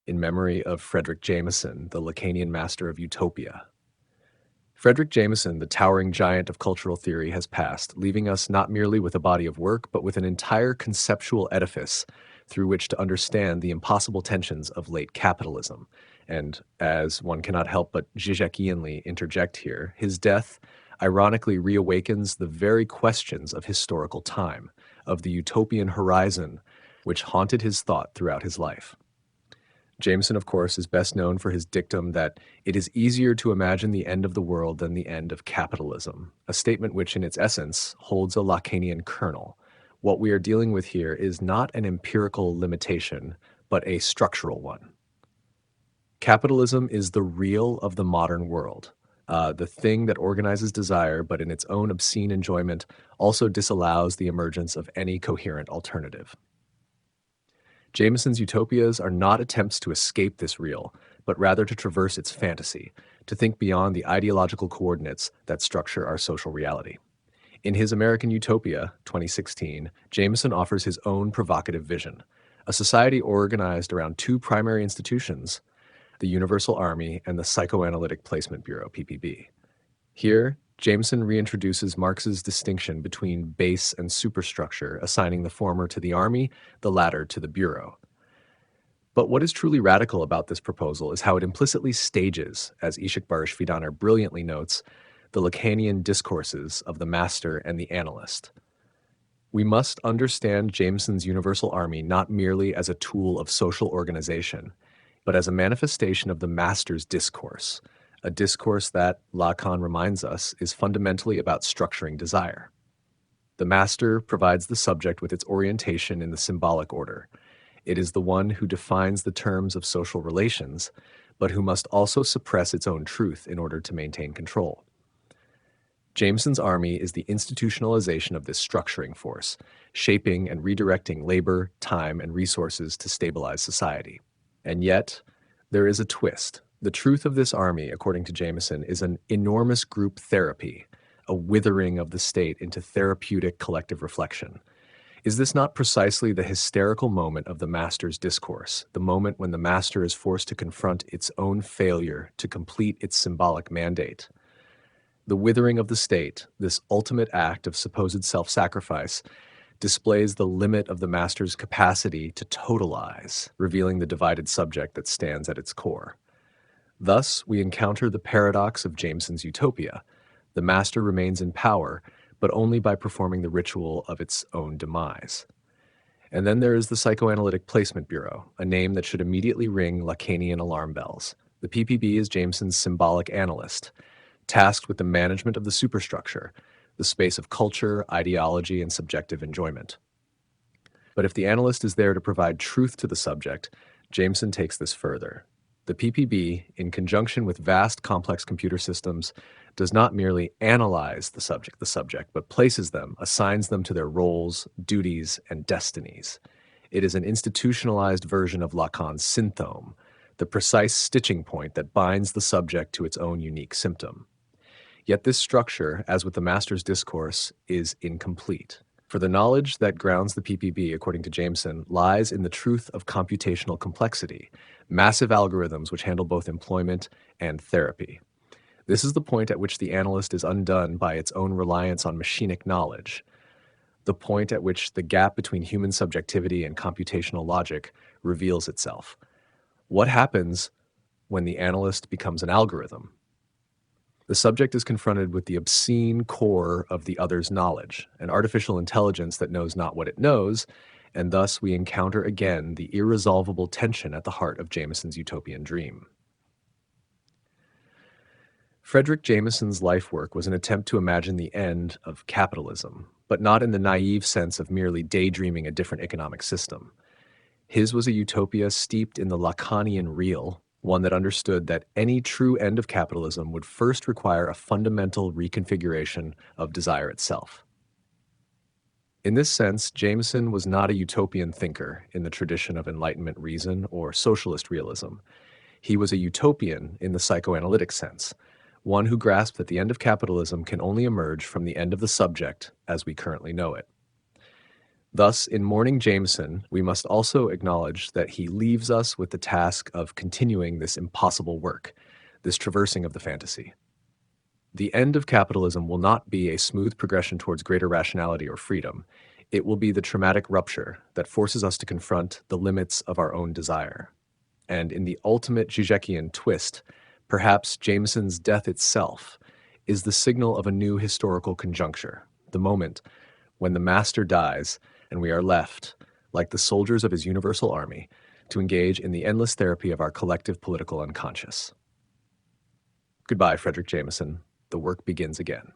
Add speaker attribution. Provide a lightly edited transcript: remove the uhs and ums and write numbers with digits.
Speaker 1: in memory of Fredric Jameson, the Lacanian master of utopia. Fredric Jameson, the towering giant of cultural theory, has passed, leaving us not merely with a body of work, but with an entire conceptual edifice through which to understand the impossible tensions of late capitalism. And as one cannot help but Zizek'ianly interject here, his death ironically reawakens the very questions of historical time, of the utopian horizon, which haunted his thought throughout his life. Jameson, of course, is best known for his dictum that it is easier to imagine the end of the world than the end of capitalism, a statement which in its essence holds a Lacanian kernel. What we are dealing with here is not an empirical limitation, but a structural one. Capitalism is the real of the modern world, the thing that organizes desire, but in its own obscene enjoyment also disallows the emergence of any coherent alternative. Jameson's utopias are not attempts to escape this real, but rather to traverse its fantasy, to think beyond the ideological coordinates that structure our social reality. In his American Utopia, 2016, Jameson offers his own provocative vision, a society organized around two primary institutions, the Universal Army and the Psychoanalytic Placement Bureau, PPB. Here, Jameson reintroduces Marx's distinction between base and superstructure, assigning the former to the army, the latter to the bureau. But what is truly radical about this proposal is how it implicitly stages, as Işık Barış Fidaner brilliantly notes, the Lacanian discourses of the master and the analyst. We must understand Jameson's universal army not merely as a tool of social organization, but as a manifestation of the master's discourse, a discourse that, Lacan reminds us, is fundamentally about structuring desire. The master provides the subject with its orientation in the symbolic order. It is the one who defines the terms of social relations, but who must also suppress its own truth in order to maintain control. Jameson's army is the institutionalization of this structuring force, shaping and redirecting labor, time, and resources to stabilize society. And yet, there is a twist. The truth of this army, according to Jameson, is an enormous group therapy, a withering of the state into therapeutic collective reflection. Is this not precisely the hysterical moment of the master's discourse, the moment when the master is forced to confront its own failure to complete its symbolic mandate? The withering of the state, this ultimate act of supposed self-sacrifice, displays the limit of the master's capacity to totalize, revealing the divided subject that stands at its core. Thus, we encounter the paradox of Jameson's utopia. The master remains in power, but only by performing the ritual of its own demise. And then there is the Psychoanalytic Placement Bureau, a name that should immediately ring Lacanian alarm bells. The PPB is Jameson's symbolic analyst, tasked with the management of the superstructure, the space of culture, ideology, and subjective enjoyment. But if the analyst is there to provide truth to the subject, Jameson takes this further. The PPB, in conjunction with vast complex computer systems, does not merely analyze the subject, but places them, assigns them to their roles, duties, and destinies. It is an institutionalized version of Lacan's synthome, the precise stitching point that binds the subject to its own unique symptom. Yet this structure, as with the master's discourse, is incomplete. For the knowledge that grounds the PPB, according to Jameson, lies in the truth of computational complexity, massive algorithms which handle both employment and therapy. This is the point at which the analyst is undone by its own reliance on machinic knowledge, the point at which the gap between human subjectivity and computational logic reveals itself. What happens when the analyst becomes an algorithm? The subject is confronted with the obscene core of the other's knowledge, an artificial intelligence that knows not what it knows, and thus we encounter again the irresolvable tension at the heart of Jameson's utopian dream. Fredric Jameson's life work was an attempt to imagine the end of capitalism, but not in the naive sense of merely daydreaming a different economic system. His was a utopia steeped in the Lacanian real, one that understood that any true end of capitalism would first require a fundamental reconfiguration of desire itself. In this sense, Jameson was not a utopian thinker in the tradition of Enlightenment reason or socialist realism. He was a utopian in the psychoanalytic sense, one who grasped that the end of capitalism can only emerge from the end of the subject as we currently know it. Thus, in mourning Jameson, we must also acknowledge that he leaves us with the task of continuing this impossible work, this traversing of the fantasy. The end of capitalism will not be a smooth progression towards greater rationality or freedom. It will be the traumatic rupture that forces us to confront the limits of our own desire. And in the ultimate Žižekian twist, perhaps Jameson's death itself is the signal of a new historical conjuncture, the moment when the master dies and we are left, like the soldiers of his universal army, to engage in the endless therapy of our collective political unconscious. Goodbye, Fredric Jameson. The work begins again.